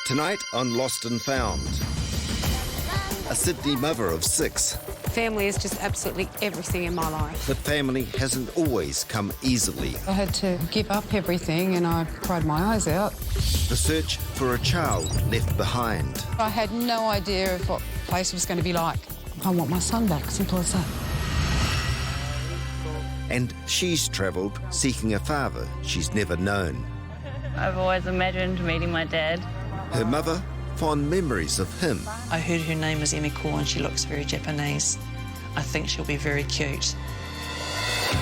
Tonight on Lost and Found, a Sydney mother of 6. Family is just absolutely everything in my life. But family hasn't always come easily. I had to give up everything and I cried my eyes out. The search for a child left behind. I had no idea of what the place was going to be like. I want my son back, simple as that. And she's travelled seeking a father she's never known. I've always imagined meeting my dad. Her mother, fond memories of him. I heard her name was Emiko and she looks very Japanese. I think she'll be very cute.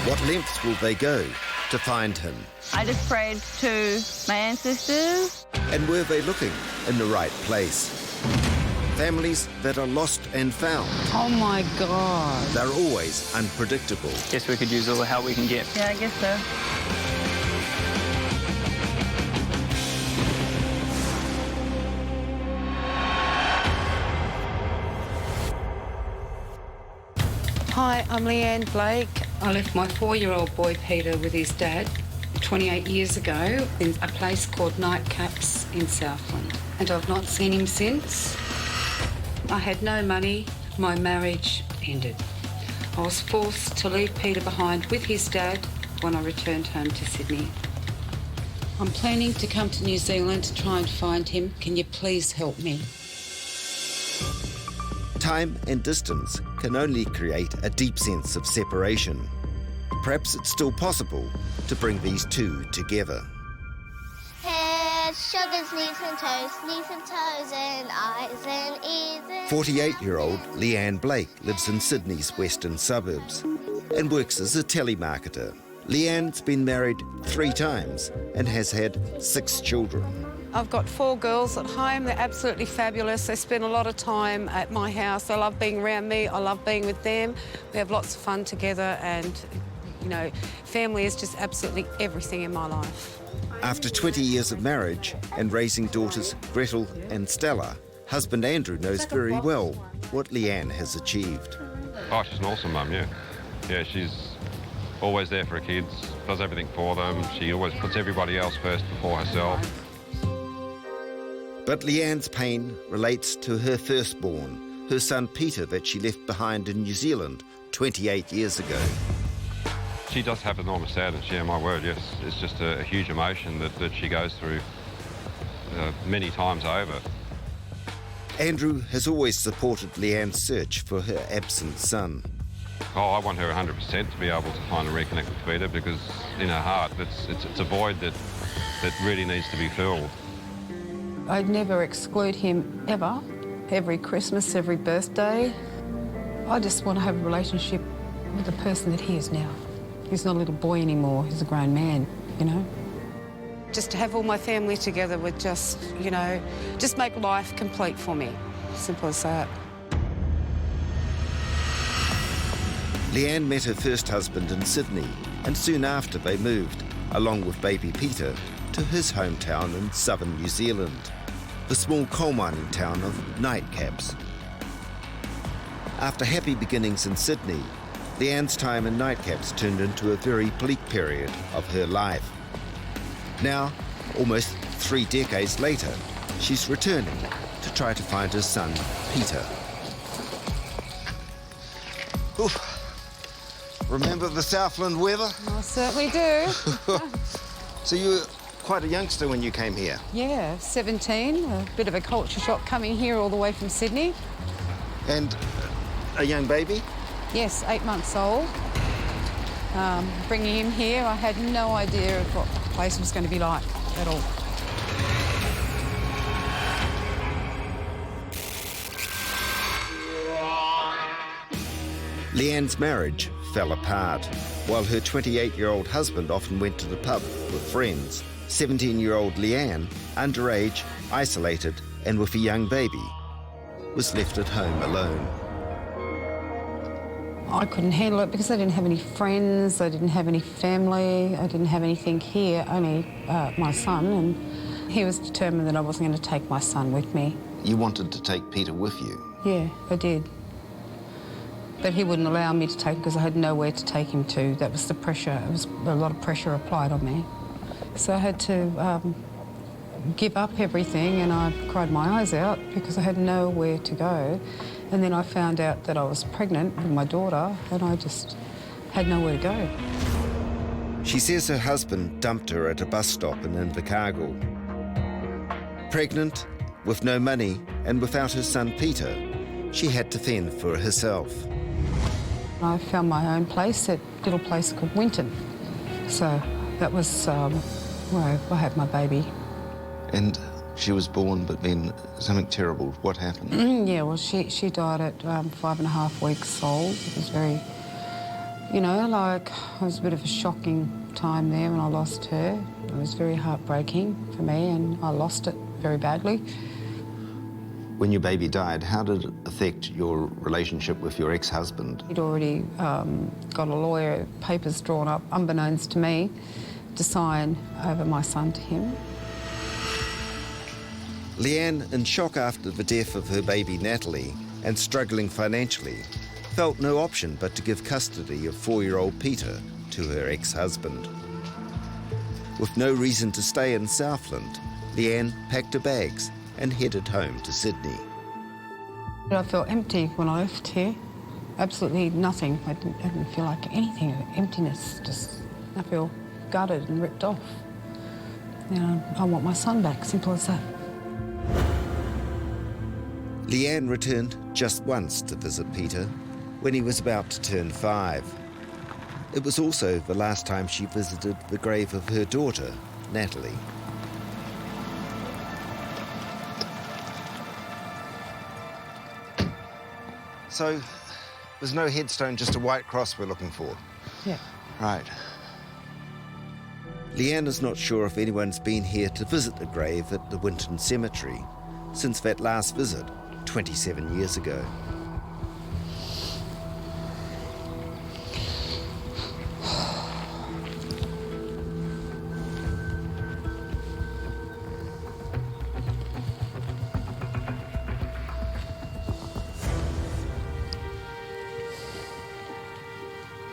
What lengths will they go to find him? I just prayed to my ancestors. And were they looking in the right place? Families that are lost and found. Oh, my God. They're always unpredictable. Guess we could use all the help we can get. Yeah, I guess so. Hi, I'm Leanne Blake. I left my 4-year-old boy Peter with his dad 28 years ago in a place called Nightcaps in Southland, and I've not seen him since. I had no money. My marriage ended. I was forced to leave Peter behind with his dad when I returned home to Sydney. I'm planning to come to New Zealand to try and find him. Can you please help me? Time and distance can only create a deep sense of separation. Perhaps it's still possible to bring these two together. Head, shoulders, knees and toes and eyes and ears and... 48-year-old Leanne Blake lives in Sydney's western suburbs and works as a telemarketer. Leanne's been married 3 times and has had 6 children. I've got 4 girls at home. They're absolutely fabulous. They spend a lot of time at my house. They love being around me. I love being with them. We have lots of fun together and, you know, family is just absolutely everything in my life. After 20 years of marriage and raising daughters Gretel and Stella, husband Andrew knows very well what Leanne has achieved. Oh, she's an awesome mum, yeah. Yeah, she's always there for her kids, does everything for them. She always puts everybody else first before herself. But Leanne's pain relates to her firstborn, her son Peter, that she left behind in New Zealand 28 years ago. She does have enormous sadness, yeah, my word, yes. It's just a huge emotion that she goes through many times over. Andrew has always supported Leanne's search for her absent son. Oh, I want her 100% to be able to find and reconnect with Peter, because in her heart, it's a void that really needs to be filled. I'd never exclude him ever. Every Christmas, every birthday. I just want to have a relationship with the person that he is now. He's not a little boy anymore, he's a grown man, you know. Just to have all my family together would just, you know, just make life complete for me. Simple as that. Leanne met her first husband in Sydney, and soon after they moved, along with baby Peter, to his hometown in southern New Zealand, the small coal mining town of Nightcaps. After happy beginnings in Sydney, Leanne's time in Nightcaps turned into a very bleak period of her life. Now, almost 3 decades later, she's returning to try to find her son, Peter. Oof. Remember the Southland weather? I certainly do. So you were quite a youngster when you came here? Yeah, 17, a bit of a culture shock coming here all the way from Sydney. And a young baby? Yes, 8 months old. Bringing him here, I had no idea of what the place was going to be like at all. Leanne's marriage fell apart. While her 28-year-old husband often went to the pub with friends, 17-year-old Leanne, underage, isolated, and with a young baby, was left at home alone. I couldn't handle it because I didn't have any friends, I didn't have any family, I didn't have anything here, only my son, and he was determined that I wasn't going to take my son with me. You wanted to take Peter with you? Yeah, I did. But he wouldn't allow me to take him because I had nowhere to take him to. That was the pressure. It was a lot of pressure applied on me. So I had to give up everything, and I cried my eyes out because I had nowhere to go. And then I found out that I was pregnant with my daughter, and I just had nowhere to go. She says her husband dumped her at a bus stop in Invercargill. Pregnant, with no money, and without her son Peter, she had to fend for herself. I found my own place, a little place called Winton. So that was where I had my baby. And she was born, but then something terrible. What happened? Yeah, well, she died at 5.5 weeks old. It was very, you know, like, it was a bit of a shocking time there when I lost her. It was very heartbreaking for me, and I lost it very badly. When your baby died, how did it affect your relationship with your ex-husband? He'd already got a lawyer, papers drawn up, unbeknownst to me, to sign over my son to him. Leanne, in shock after the death of her baby Natalie and struggling financially, felt no option but to give custody of 4-year-old Peter to her ex-husband. With no reason to stay in Southland, Leanne packed her bags and headed home to Sydney. I felt empty when I left here. Absolutely nothing. I didn't feel like anything. Emptiness. Just, I feel gutted and ripped off. You know, I want my son back. Simple as that. Leanne returned just once to visit Peter when he was about to turn 5. It was also the last time she visited the grave of her daughter, Natalie. So, there's no headstone, just a white cross we're looking for? Yeah. Right. Leanne is not sure if anyone's been here to visit the grave at the Winton Cemetery since that last visit 27 years ago.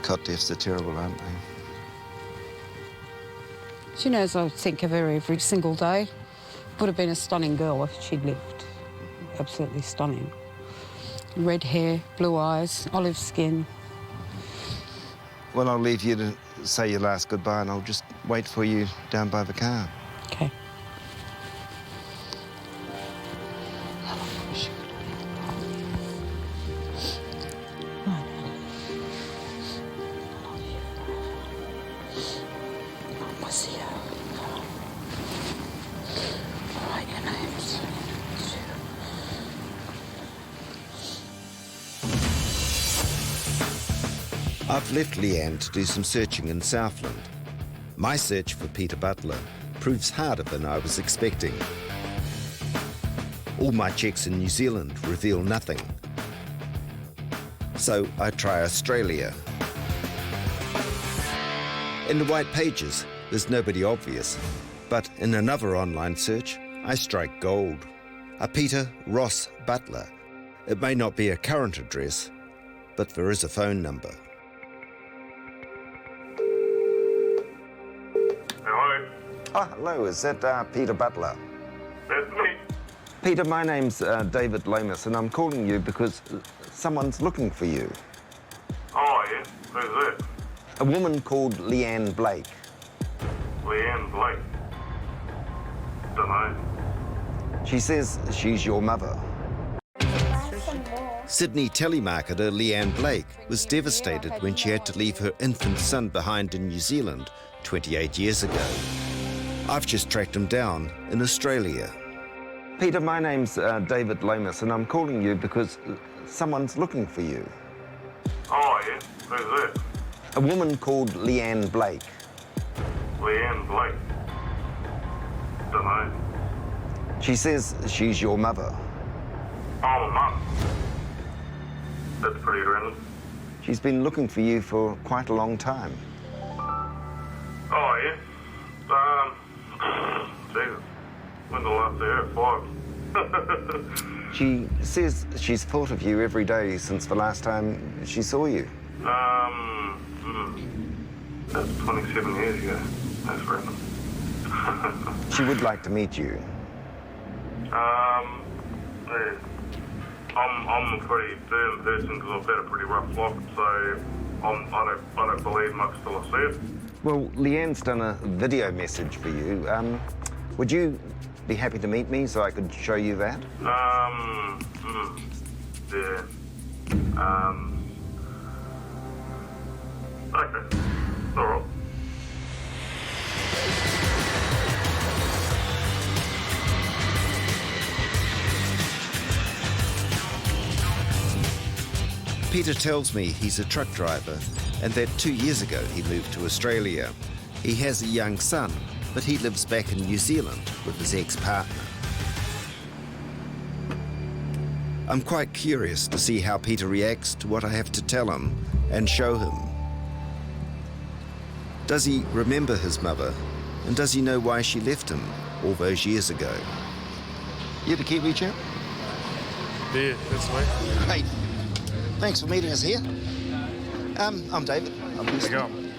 Cot deaths are terrible, aren't they? She knows I think of her every single day. Would have been a stunning girl if she'd lived. Absolutely stunning. Red hair, blue eyes, olive skin. Well, I'll leave you to say your last goodbye, and I'll just wait for you down by the car. Okay. I've left Leanne to do some searching in Southland. My search for Peter Butler proves harder than I was expecting. All my checks in New Zealand reveal nothing. So I try Australia. In the white pages, there's nobody obvious, but in another online search, I strike gold. A Peter Ross Butler. It may not be a current address, but there is a phone number. Hello? Oh, hello, is that Peter Butler? That's me. Peter, my name's David Lamus, and I'm calling you because someone's looking for you. Oh, yeah? Who's that? A woman called Leanne Blake. Leanne Blake. Dunno. She says she's your mother. Sydney telemarketer Leanne Blake was devastated when she had to leave her infant son behind in New Zealand 28 years ago. I've just tracked him down in Australia. Peter, my name's David Lamus, and I'm calling you because someone's looking for you. Oh, yeah? Who's that? A woman called Leanne Blake. Leanne Blake. Dunno. She says she's your mother. Oh, my mum. That's pretty random. She's been looking for you for quite a long time. Oh, yeah? Jesus. When's the last I heard? 5. She says she's thought of you every day since the last time she saw you. That's 27 years ago. That's random. She would like to meet you. Yeah. I'm a pretty firm person because I've had a pretty rough life, so I don't believe much till I see it. Well, Leanne's done a video message for you. Would you be happy to meet me so I could show you that? Yeah. Okay. All right. Peter tells me he's a truck driver and that 2 years ago he moved to Australia. He has a young son, but he lives back in New Zealand with his ex-partner. I'm quite curious to see how Peter reacts to what I have to tell him and show him. Does he remember his mother? And does he know why she left him all those years ago? You the Kiwi chap? Yeah, that's me. Hey, thanks for meeting us here. I'm David. I'm How's it going?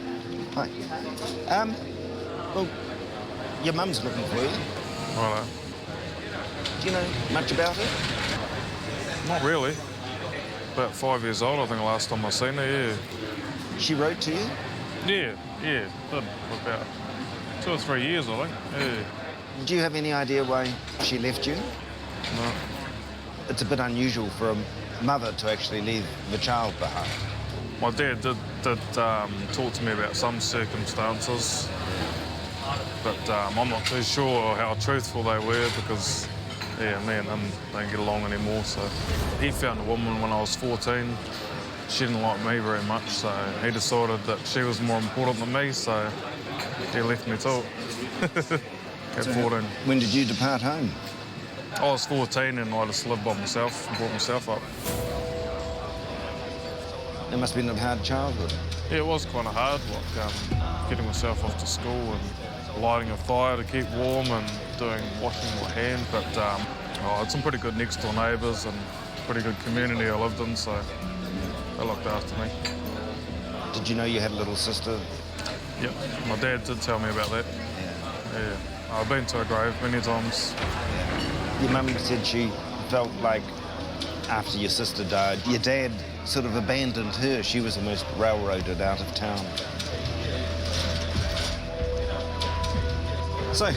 Hi. Well, your mum's looking for you. Righto. Do you know much about her? Not really. About 5 years old, I think, the last time I seen her, yeah. She wrote to you? Yeah. Did. For about 2 or 3 years, I think. Yeah. Do you have any idea why she left you? No. It's a bit unusual for a mother to actually leave the child behind. My dad did talk to me about some circumstances, but I'm not too sure how truthful they were because, yeah, me and him don't get along anymore. So he found a woman when I was 14. She didn't like me very much, so he decided that she was more important than me, so he left me too. At 14. When did you depart home? I was 14 and I just lived by myself and brought myself up. It must have been a hard childhood. Yeah, it was kind of hard, like getting myself off to school and lighting a fire to keep warm and washing my hand. But I had some pretty good next door neighbours and pretty good community I lived in, so they looked after me. Did you know you had a little sister? Yep, my dad did tell me about that. Yeah. I've been to her grave many times. Your mum said she felt like after your sister died, your dad sort of abandoned her. She was almost railroaded out of town. So,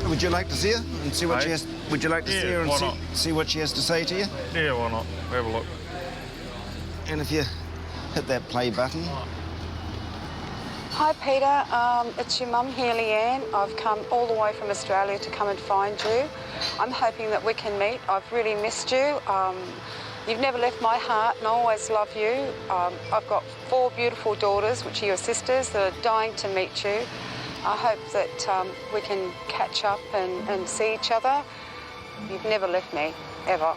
would you like to see her and see what she has? Would you like to see her and see what she has to say to you? Yeah, why not? Have a look. And if you hit that play button. Hi, Peter. It's your mum here, Leanne. I've come all the way from Australia to come and find you. I'm hoping that we can meet. I've really missed you. You've never left my heart, and I always love you. I've got 4 beautiful daughters, which are your sisters, that are dying to meet you. I hope that we can catch up and see each other. You've never left me, ever.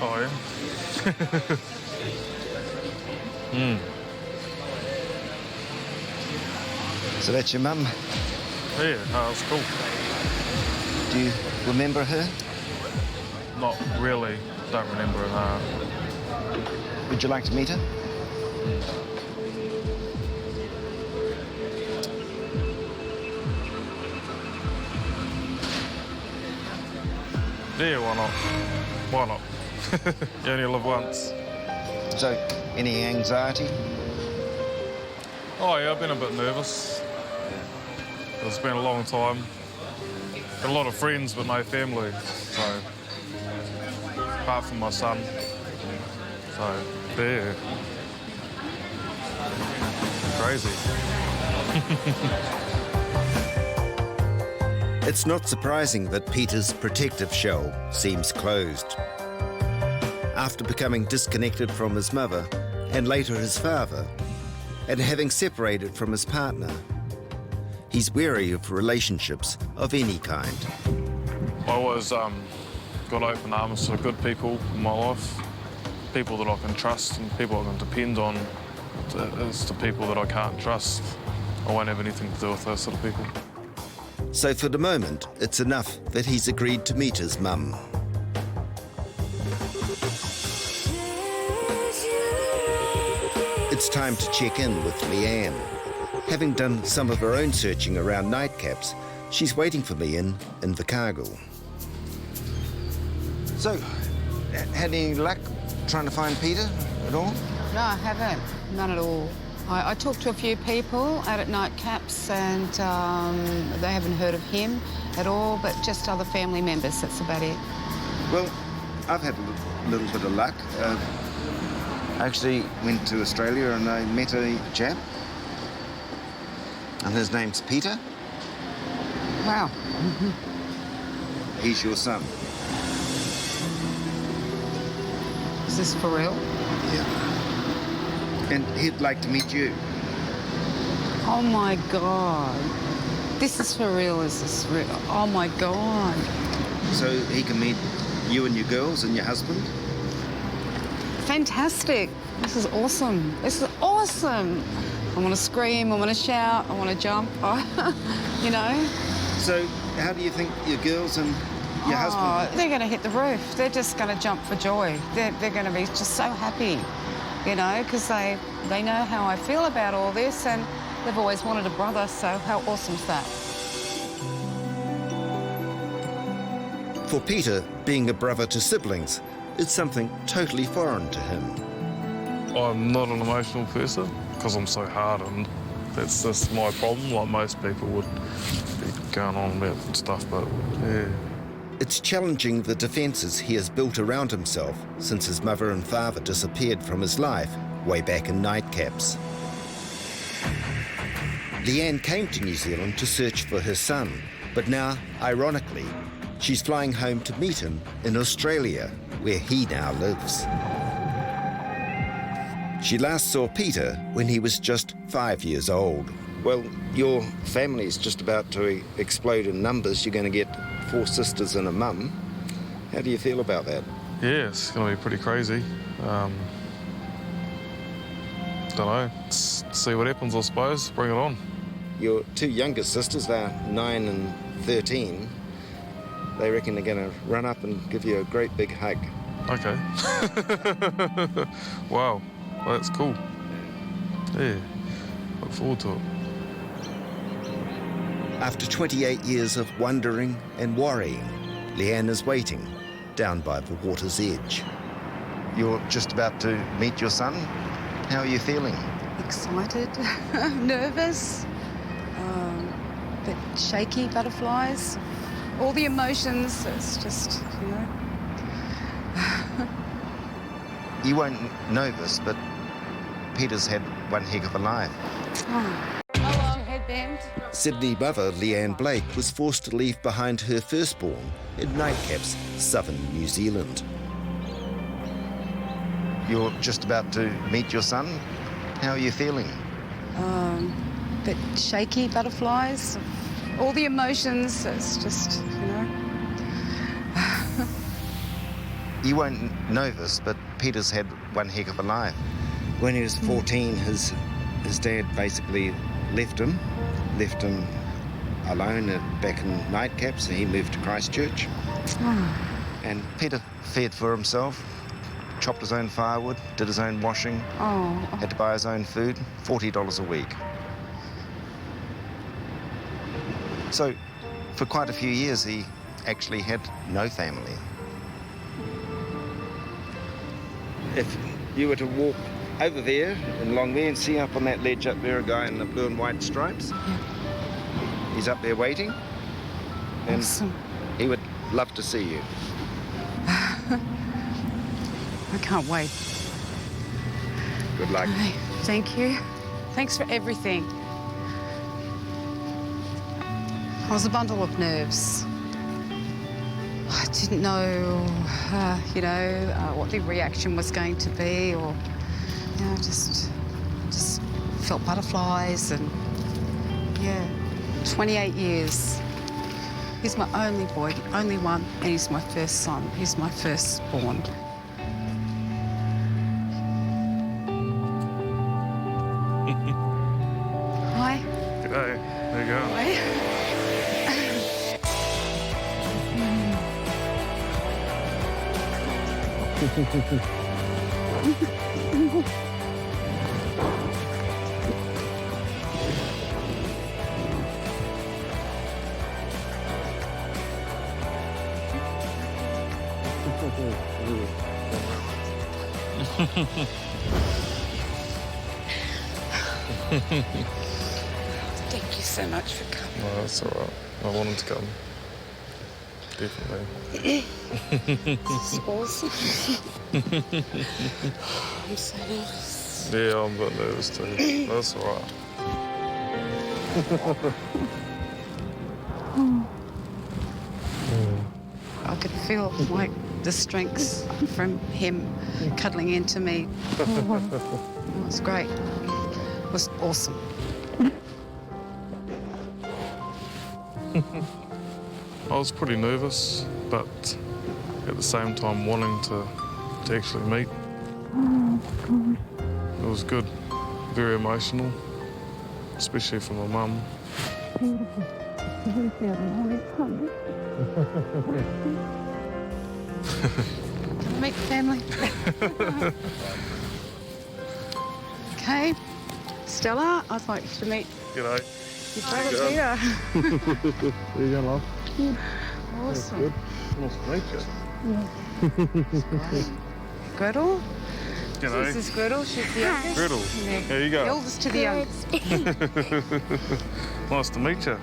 Oh, yeah? So that's your mum. Yeah, no, it's cool. Do you remember her? Not really. Don't remember her, no. Would you like to meet her? Yeah, why not? Why not? You only live once. So, any anxiety? Oh, yeah, I've been a bit nervous. It's been a long time. Got a lot of friends, but no family. So, apart from my son. So, yeah. Crazy. It's not surprising that Peter's protective shell seems closed. After becoming disconnected from his mother and later his father, and having separated from his partner, he's wary of relationships of any kind. I always got open arms for good people in my life, people that I can trust and people I can depend on. It's the people that I can't trust. I won't have anything to do with those sort of people. So for the moment, it's enough that he's agreed to meet his mum. It's time to check in with Leanne. Having done some of her own searching around nightcaps, she's waiting for me in Invercargill. So, had any luck trying to find Peter at all? No, I haven't. None at all. I talked to a few people out at nightcaps and they haven't heard of him at all, but just other family members, that's about it. Well, I've had a little bit of luck. I actually went to Australia and I met a chap. And his name's Peter. Wow. He's your son. Is this for real? Yeah. And he'd like to meet you. Oh, my God. This is for real, is this real? Oh, my God. So he can meet you and your girls and your husband? Fantastic. This is awesome. This is awesome. I want to scream, I want to shout, I want to jump, you know? So how do you think your girls and your husband... They're going to hit the roof. They're just going to jump for joy. They're going to be just so happy, you know, because they know how I feel about all this and they've always wanted a brother, so how awesome is that? For Peter, being a brother to siblings is something totally foreign to him. I'm not an emotional person because I'm so hardened. That's just my problem, like most people would be going on about stuff, but yeah. It's challenging the defences he has built around himself since his mother and father disappeared from his life way back in nightcaps. Leanne came to New Zealand to search for her son, but now, ironically, she's flying home to meet him in Australia, where he now lives. She last saw Peter when he was just 5 years old. Well, your family's just about to explode in numbers. You're going to get 4 sisters and a mum. How do you feel about that? Yeah, it's going to be pretty crazy. Don't know, see what happens, I suppose. Bring it on. Your 2 youngest sisters, they're 9 and 13. They reckon they're going to run up and give you a great big hug. Okay. Wow, well, that's cool. Yeah, look forward to it. After 28 years of wondering and worrying, Leanne is waiting down by the water's edge. You're just about to meet your son. How are you feeling? Excited, nervous, a bit shaky, butterflies, all the emotions. It's just, you know. You won't know this, but Peter's had one heck of a life. Oh. Hello, headband. Sydney mother Leanne Blake was forced to leave behind her firstborn in nightcaps, southern New Zealand. You're just about to meet your son. How are you feeling? A bit shaky, butterflies, all the emotions. It's just, you know. You won't know this, but Peter's had one heck of a life. When he was 14, his dad basically left him alone back in nightcaps, and he moved to Christchurch. And Peter fed for himself, chopped his own firewood, did his own washing, had to buy his own food, $40 a week. So for quite a few years, he actually had no family. If you were to walk over there and along there and see up on that ledge up there a guy in the blue and white stripes, he's up there waiting, and awesome. He would love to see you. I can't wait. Good luck. Okay, thank you. Thanks for everything. I was a bundle of nerves. I didn't know, what the reaction was going to be, or, you know, just felt butterflies, and, yeah, 28 years. He's my only boy, the only one, and he's my first son. He's my firstborn. Hi. G'day, there you go. Hi. Thank you so much for coming. No, that's all right. I wanted to come. Definitely. This is awesome. I'm so nervous. Yeah, I'm a bit nervous too. That's all right. I could feel like the strength from him cuddling into me. It was great. It was awesome. I was pretty nervous, but at the same time wanting to actually meet. It was good, very emotional, especially for my mum. Meet the family. Okay, Stella, I'd like you to meet G'day. your brother Peter. There you go, love. Awesome. Good. Nice to meet you. Gretel. G'day. This is Gretel. She's the youngest. Gretel. And then There you The go. oldest to the youngest. Nice to meet you.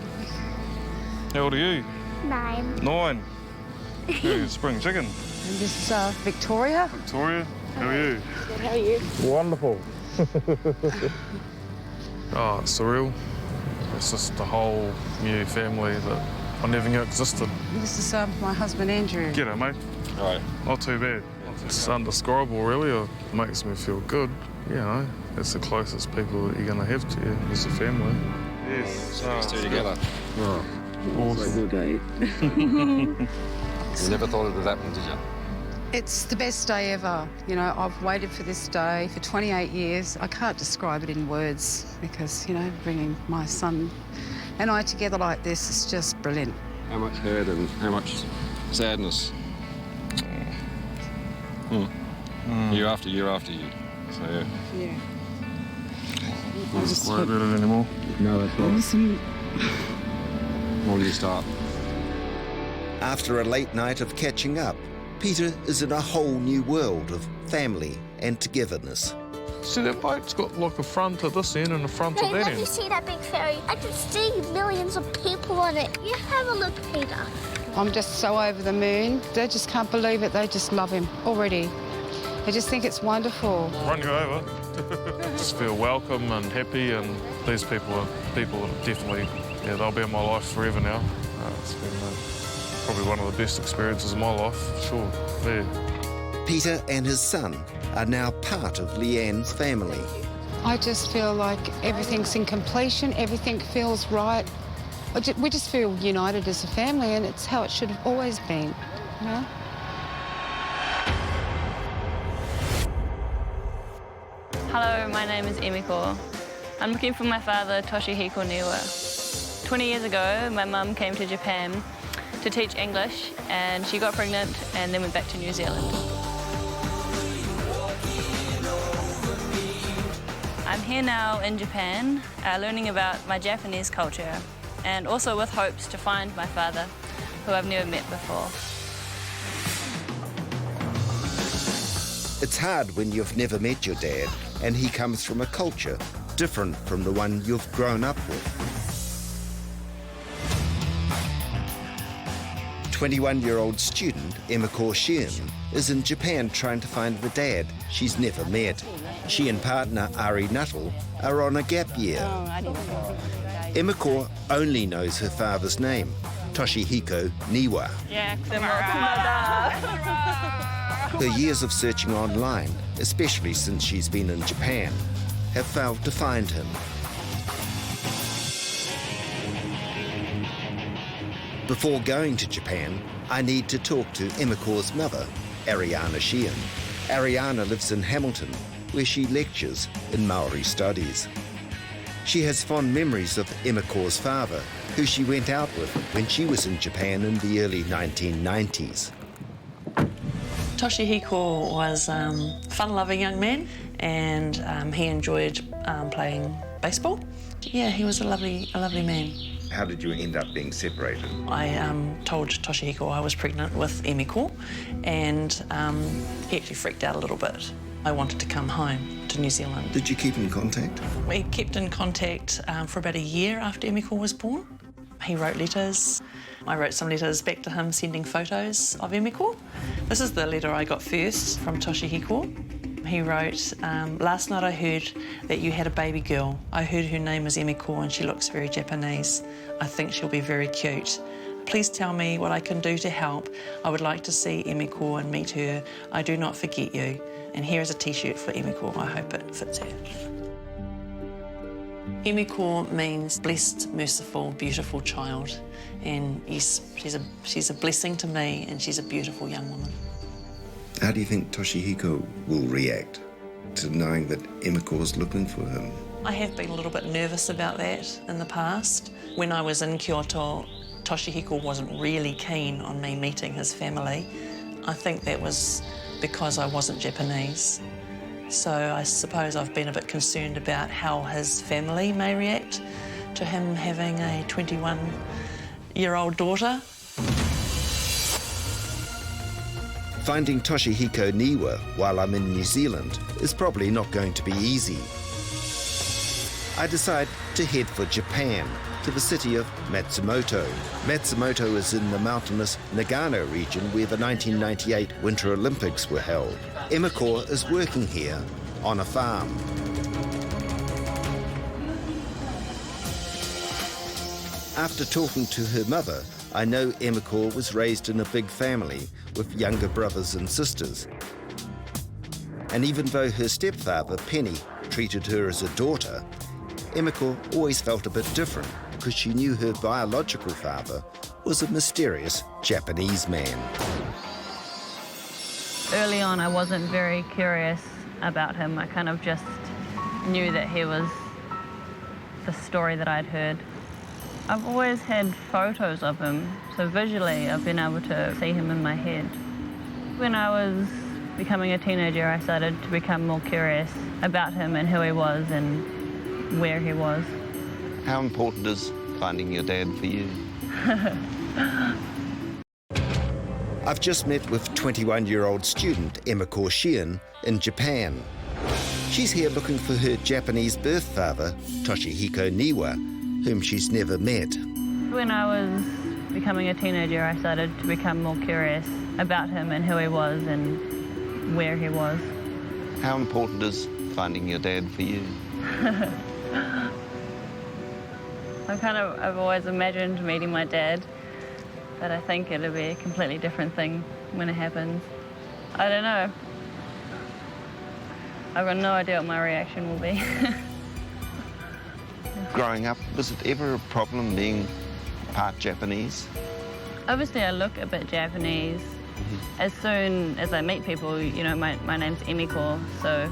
How old are you? 9. 9. Ooh, spring chicken. And this is Victoria. Victoria, how are you? How are you? Wonderful. Oh, it's surreal. It's just a whole new family that I never knew existed. This is my husband Andrew. G'day, mate. All right. Not too bad. It's undescribable, really. It makes me feel good. You know, it's the closest people that you're going to have to you as a family. Yes. Us two together. Oh, awesome. You never thought it would happen, did you? It's the best day ever. You know, I've waited for this day for 28 years. I can't describe it in words because, you know, bringing my son and I together like this is just brilliant. How much hurt and how much sadness? Year after year after year. So, yeah. Yeah. I don't worry about it anymore. No, that's right. Awesome. When do you start? After a late night of catching up, Peter is in a whole new world of family and togetherness. See, that boat's got like a front at this end and a front at Hey, that let me end. see that big ferry. I can see millions of people on it. You have a look, Peter. I'm just so over the moon. They just can't believe it. They just love him already. They just think it's wonderful. Run you over. Just feel welcome and happy, and these people are definitely, yeah, they'll be in my life forever now. It's been probably one of the best experiences of my life, for sure. Yeah. Peter and his son are now part of Leanne's family. I just feel like everything's in completion. Everything feels right. We just feel united as a family, and it's how it should have always been, you know? Hello, my name is Emiko. I'm looking for my father, Toshihiko Niwa. 20 years ago, my mum came to Japan to teach English, and she got pregnant and then went back to New Zealand. I'm here now in Japan, learning about my Japanese culture, and also with hopes to find my father, who I've never met before. It's hard when you've never met your dad and he comes from a culture different from the one you've grown up with. 21-year-old student Emiko Sheehan is in Japan trying to find the dad she's never met. She and partner Ari Nuttall are on a gap year. Emiko only knows her father's name, Toshihiko Niwa. Her years of searching online, especially since she's been in Japan, have failed to find him. Before going to Japan, I need to talk to Emiko's mother, Ariana Sheehan. Ariana lives in Hamilton, where she lectures in Maori studies. She has fond memories of Emiko's father, who she went out with when she was in Japan in the early 1990s. Toshihiko was a fun-loving young man, and he enjoyed playing baseball. Yeah, he was a lovely man. How did you end up being separated? I told Toshihiko I was pregnant with Emiko, and he actually freaked out a little bit. I wanted to come home to New Zealand. Did you keep in contact? We kept in contact for about a year after Emiko was born. He wrote letters. I wrote some letters back to him sending photos of Emiko. This is the letter I got first from Toshihiko. He wrote, last night I heard that you had a baby girl. I heard her name is Emiko and she looks very Japanese. I think she'll be very cute. Please tell me what I can do to help. I would like to see Emiko and meet her. I do not forget you. And here is a T-shirt for Emiko. I hope it fits her. Emiko means blessed, merciful, beautiful child. And yes, she's a blessing to me and she's a beautiful young woman. How do you think Toshihiko will react to knowing that Emiko is looking for him? I have been a little bit nervous about that in the past. When I was in Kyoto, Toshihiko wasn't really keen on me meeting his family. I think that was because I wasn't Japanese. So I suppose I've been a bit concerned about how his family may react to him having a 21-year-old daughter. Finding Toshihiko Niwa while I'm in New Zealand is probably not going to be easy. I decide to head for Japan, to the city of Matsumoto. Matsumoto is in the mountainous Nagano region where the 1998 Winter Olympics were held. Emiko is working here on a farm. After talking to her mother, I know Emiko was raised in a big family with younger brothers and sisters. And even though her stepfather, Penny, treated her as a daughter, Emiko always felt a bit different because she knew her biological father was a mysterious Japanese man. Early on, I wasn't very curious about him. I kind of just knew that he was the story that I'd heard. I've always had photos of him, so visually I've been able to see him in my head. When I was becoming a teenager, I started to become more curious about him and who he was and where he was. How important is finding your dad for you? I've just met with 21-year-old student Emiko Shion in Japan. She's here looking for her Japanese birth father, Toshihiko Niwa, whom she's never met. When I was becoming a teenager, I started to become more curious about him and who he was and where he was. How important is finding your dad for you? I've always imagined meeting my dad, but I think it'll be a completely different thing when it happens. I don't know. I've got no idea what my reaction will be. Growing up, was it ever a problem being part Japanese? Obviously, I look a bit Japanese. As soon as I meet people, you know, my name's Emiko, so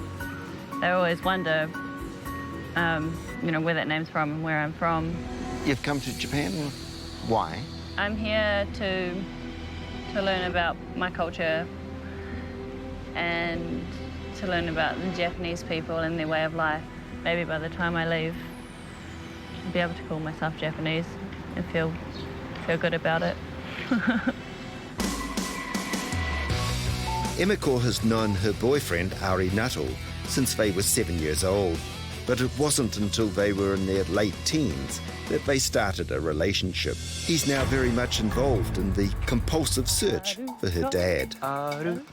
they always wonder, you know, where that name's from and where I'm from. You've come to Japan? Why? I'm here to learn about my culture and to learn about the Japanese people and their way of life. Maybe by the time I leave, I'll be able to call myself Japanese and feel good about it. Emiko has known her boyfriend, Ari Nato, since they were 7 years old. But it wasn't until they were in their late teens that they started a relationship. He's now very much involved in the compulsive search for her dad. Don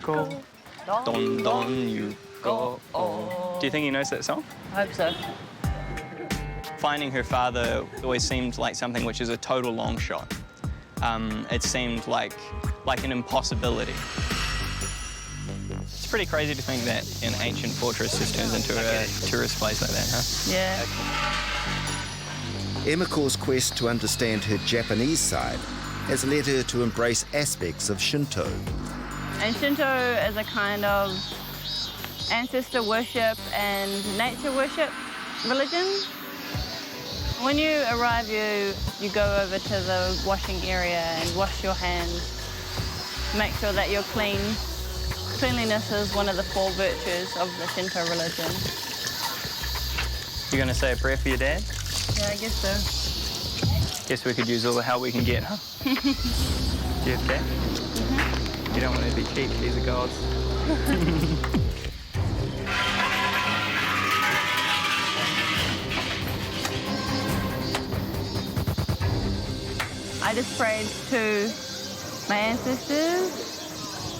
don you go. Do you think he knows that song? I hope so. Finding her father always seemed like something which is a total long shot. It seemed like an impossibility. It's pretty crazy to think that an ancient fortress just turns into a tourist place like that, huh? Yeah. Emiko's quest to understand her Japanese side has led her to embrace aspects of Shinto. And Shinto is a kind of ancestor worship and nature worship religion. When you arrive, you go over to the washing area and wash your hands. Make sure that you're clean. Cleanliness is one of the 4 virtues of the Shinto religion. You gonna say a prayer for your dad? Yeah, I guess so. Guess we could use all the help we can get, huh? Do you have dad? You don't want to be cheap, these are gods. just prayed to my ancestors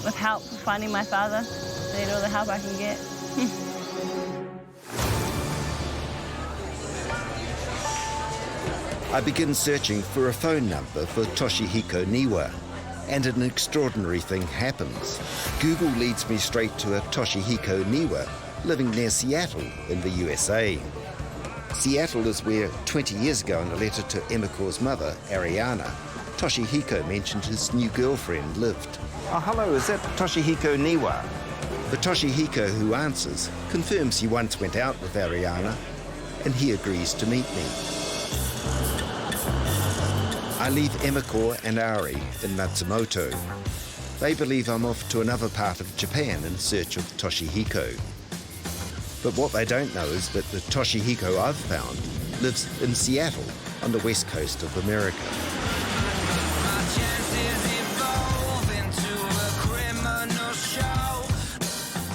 with help finding my father. I need all the help I can get. I begin searching for a phone number for Toshihiko Niwa, and an extraordinary thing happens. Google leads me straight to a Toshihiko Niwa living near Seattle in the USA. Seattle is where 20 years ago in a letter to Emiko's mother, Ariana, Toshihiko mentioned his new girlfriend lived. Oh, hello, is that Toshihiko Niwa? The Toshihiko who answers confirms he once went out with Ariana, and he agrees to meet me. I leave Emiko and Ari in Matsumoto. They believe I'm off to another part of Japan in search of Toshihiko. But what they don't know is that the Toshihiko I've found lives in Seattle on the west coast of America.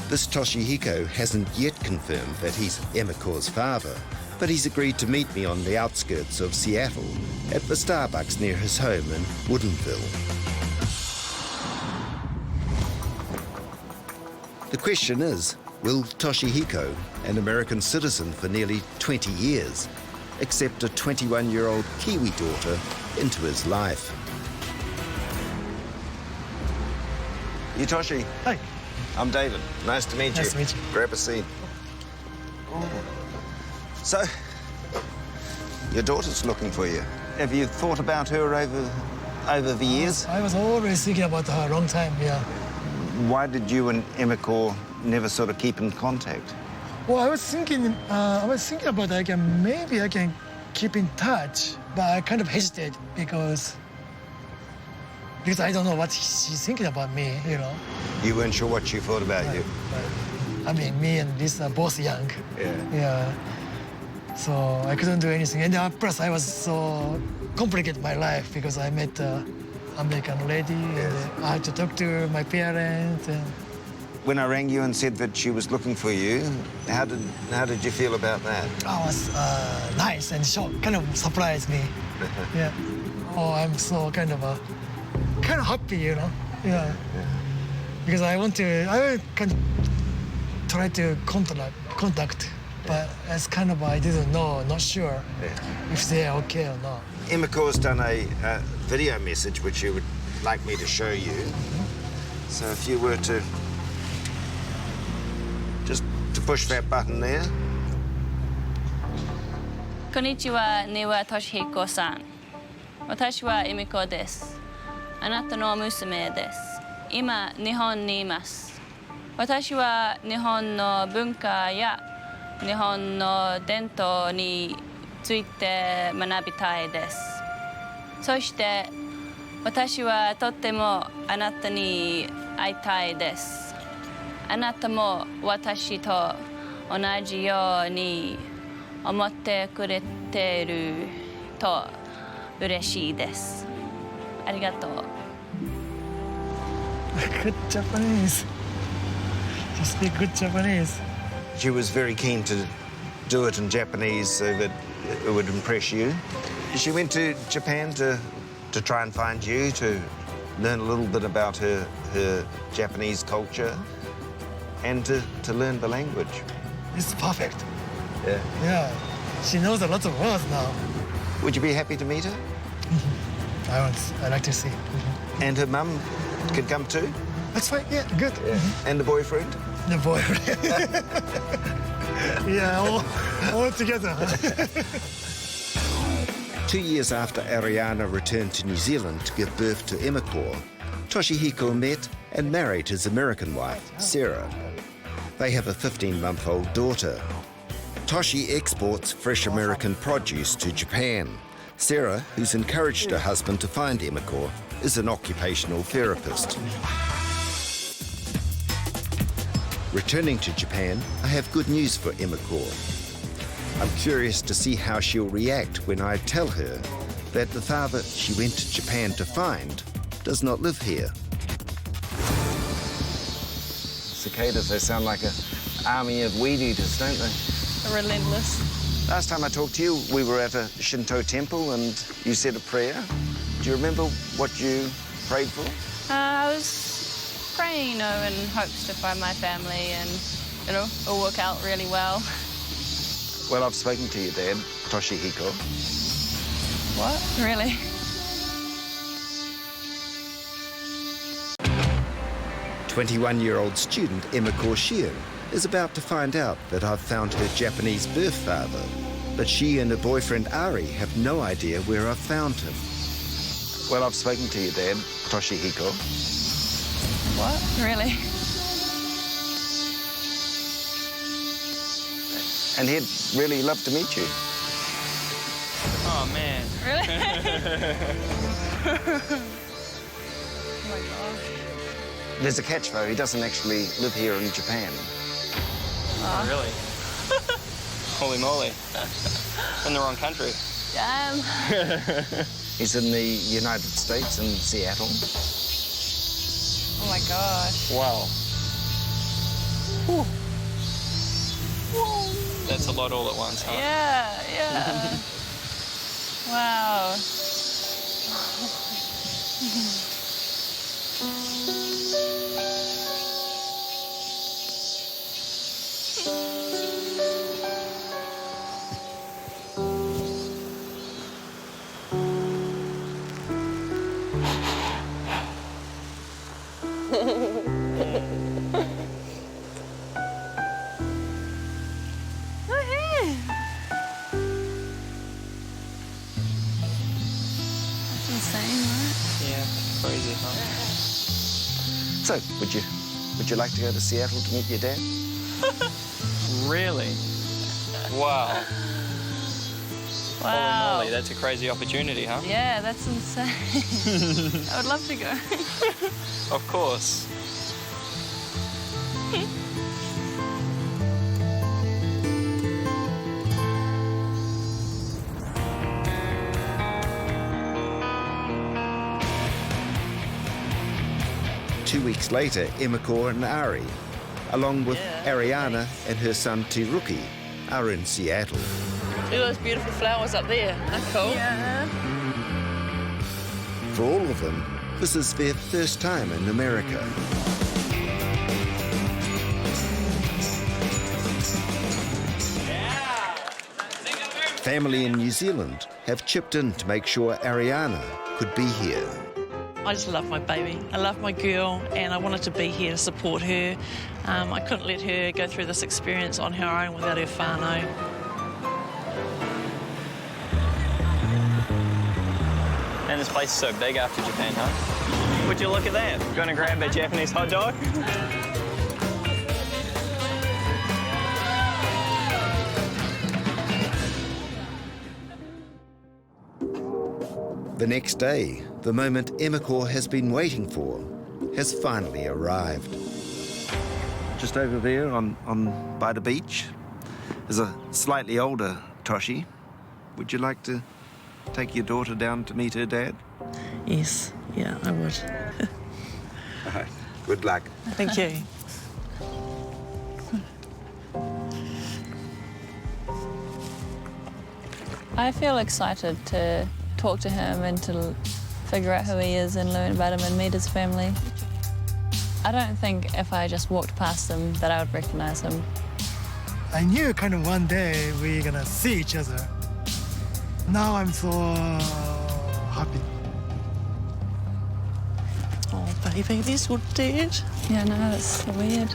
This Toshihiko hasn't yet confirmed that he's Emiko's father, but he's agreed to meet me on the outskirts of Seattle at the Starbucks near his home in Woodinville. The question is, will Toshihiko, an American citizen for nearly 20 years, accept a 21-year-old Kiwi daughter into his life? Toshi. Hi. I'm David. Nice to meet you. Nice to meet you. Grab a seat. So, your daughter's looking for you. Have you thought about her over the years? I was always thinking about her a long time, yeah. Why did you and Emiko never sort of keep in contact? Well, I was thinking about maybe I can keep in touch, but I kind of hesitate because I don't know what she's thinking about me, you know. You weren't sure what she thought about you? But, I mean, me and Lisa are both young. Yeah. Yeah. So I couldn't do anything. And plus, I was so complicated my life because I met an American lady, and I had to talk to my parents. And when I rang you and said that she was looking for you, how did you feel about that? I was nice and shocked, kind of surprised me. Yeah. Oh, I'm so kind of happy, you know. Yeah. Because I kind of try to contact, but it's kind of I didn't know, not sure if they're okay or not. Emiko's done a video message which you would like me to show you. So if you were to just to push that button there. Konnichiwa, Niwa Toshihiko-san. Watashi wa Emiko desu. Anata no musume desu. Ima, Nihon ni imasu. Watashi wa Nihon no bunka ya Nihon no dento ni tsuite manabitai desu. Soshite, watashi wa tottemo anata ni aitai desu. Anata mo watashi to onaji you ni omotte kuretteru to ureshii desu. Arigatou. Good Japanese. You speak good Japanese. She was very keen to do it in Japanese so that it would impress you. She went to Japan to try and find you, to learn a little bit about her Japanese culture and to learn the language. It's perfect. Yeah. Yeah. She knows a lot of words now. Would you be happy to meet her? I like to see. And her mum could come too? That's fine, yeah, good. Yeah. And the boyfriend? The boyfriend. Yeah, all together. 2 years after Ariana returned to New Zealand to give birth to Emiko, Toshihiko met and married his American wife, Sarah. They have a 15-month-old daughter. Toshi exports fresh American produce to Japan. Sarah, who's encouraged her husband to find Emiko, is an occupational therapist. Returning to Japan, I have good news for Emiko. I'm curious to see how she'll react when I tell her that the father she went to Japan to find does not live here. Cicadas, they sound like an army of weed eaters, don't they? They're relentless. Last time I talked to you, we were at a Shinto temple and you said a prayer. Do you remember what you prayed for? I was praying, in hopes to find my family and, it'll work out really well. Well, I've spoken to your dad, Toshihiko. What? Really? "21-year-old student Emma Sheehan is about to find out that I've found her Japanese birth father, but she and her boyfriend Ari have no idea where I've found him. Well, I've spoken to your dad, Toshihiko. What? Really? And he'd really love to meet you. Oh, man. Really? Oh my gosh. There's a catch, though. He doesn't actually live here in Japan. Oh, really? Holy moly. In the wrong country. Damn. He's in the United States, in Seattle. Oh my gosh. Wow. Whew. That's a lot all at once, huh? Yeah. Wow. Crazy, huh? So, would you like to go to Seattle to meet your dad? Really? Wow. Wow. Holy moly, that's a crazy opportunity, huh? Yeah, that's insane. I would love to go. Of course. 2 weeks later, Emiko and Ari, along with Ariana and her son Tiruki, are in Seattle. See those beautiful flowers up there? That's cool. Yeah. For all of them, this is their first time in America. Family in New Zealand have chipped in to make sure Ariana could be here. I just love my baby. I love my girl, and I wanted to be here to support her. I couldn't let her go through this experience on her own without her whānau. And this place is so big after Japan, huh? Would you look at that? Gonna grab a Japanese hot dog? The next day, the moment Emiko has been waiting for has finally arrived. Just over there by the beach is a slightly older Toshi. Would you like to take your daughter down to meet her dad? Yes, yeah, I would. All right. Good luck. Thank you. I feel excited to talk to him and to figure out who he is and learn about him and meet his family. I don't think if I just walked past him that I would recognize him. I knew kind of one day we're gonna see each other. Now I'm so happy. Oh, baby, this would dead. Yeah, no, that's so weird.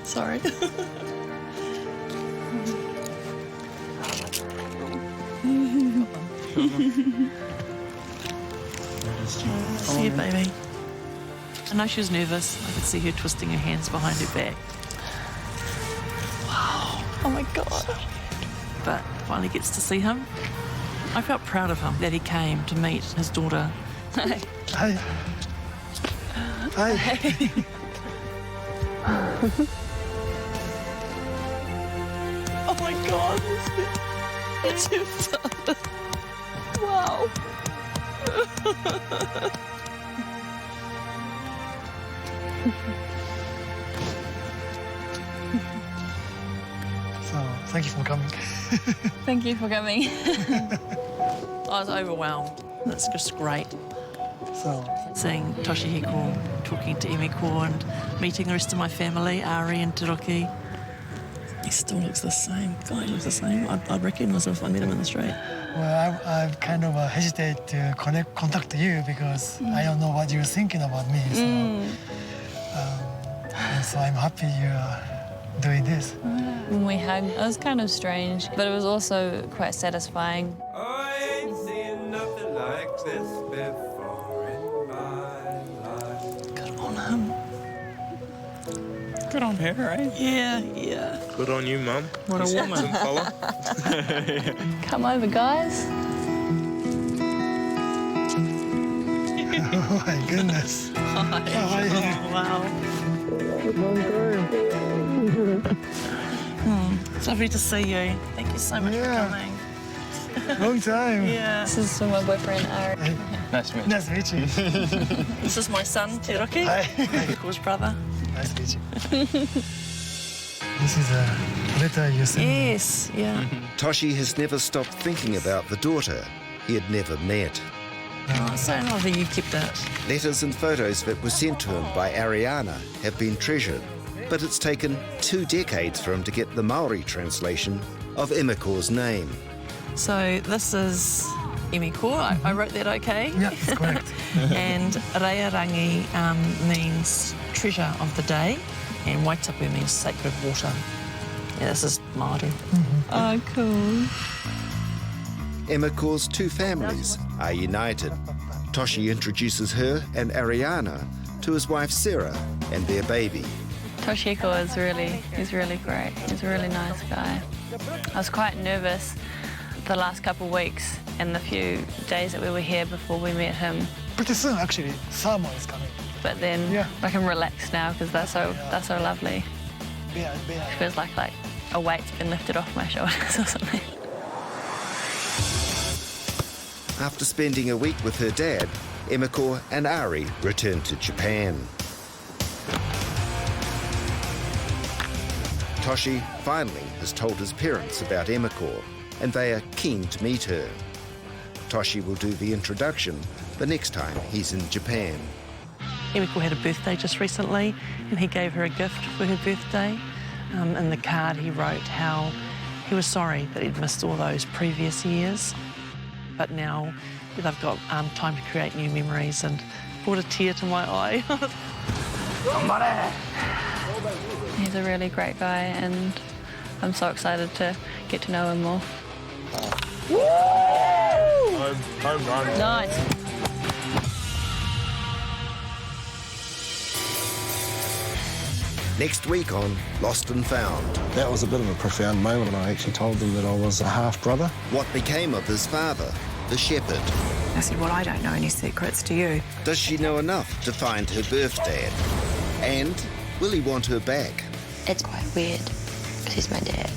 Sorry. See you, baby. I know she was nervous. I could see her twisting her hands behind her back. Wow. Oh my God. But finally gets to see him. I felt proud of him that he came to meet his daughter. Hi. Hi. Oh my God, it's your father. Wow. So, thank you for coming. Thank you for coming. I was overwhelmed. That's just great. So, Seeing Toshihiko talking to Emiko and meeting the rest of my family, Ari and Tiroki. He still looks the same. God, he looks the same. I'd recognise him if I met him in the street. well, I kind of hesitate to contact you because I don't know what you're thinking about me. So, and so I'm happy you're doing this. When we hugged, it was kind of strange, but it was also quite satisfying. I ain't seen nothing like this before in my life. Good on him. Good on her, right? Yeah. Good on you, Mum. What a woman. Fella. Come over, guys. Oh my goodness. Hi. How are you? Wow. It's lovely to see you. Thank you so much for coming. Long time. Yeah. This is my boyfriend, Ari. Nice to meet you. Nice to meet you. This is my son, Tiroki. Hi. Emiko's brother. Nice to meet you. This is a letter you sent me. Yes, yeah. Toshi has never stopped thinking about the daughter he had never met. Oh, so lovely you kept that. Letters and photos that were sent to him by Ariana have been treasured, but it's taken 2 decades for him to get the Maori translation of Emiko's name. So this is Emiko. I wrote that okay? Yeah, that's correct. And Rearangi means treasure of the day, and Waitapu means sacred water. Yeah, this is Māori. Oh, cool. Emiko's 2 families are united. Toshi introduces her and Ariana to his wife Sarah and their baby. Toshihiko he's really great. He's a really nice guy. I was quite nervous the last couple of weeks and the few days that we were here before we met him. Pretty soon, actually, summer is coming. But then I can relax now because they're so lovely. Yeah. It feels like a weight's been lifted off my shoulders or something. After spending a week with her dad, Emiko and Ari return to Japan. Toshi finally has told his parents about Emiko, and they are keen to meet her. Toshi will do the introduction the next time he's in Japan. Emiko had a birthday just recently, and he gave her a gift for her birthday. In the card, he wrote how he was sorry that he'd missed all those previous years. But now they've got time to create new memories, and brought a tear to my eye. He's a really great guy, and I'm so excited to get to know him more. Home run. Nice. Next week on Lost and Found. That was a bit of a profound moment when I actually told them that I was a half-brother. What became of his father, the shepherd? I said, well, I don't know any secrets, do you? Does she know enough to find her birth dad? And will he want her back? It's quite weird because he's my dad.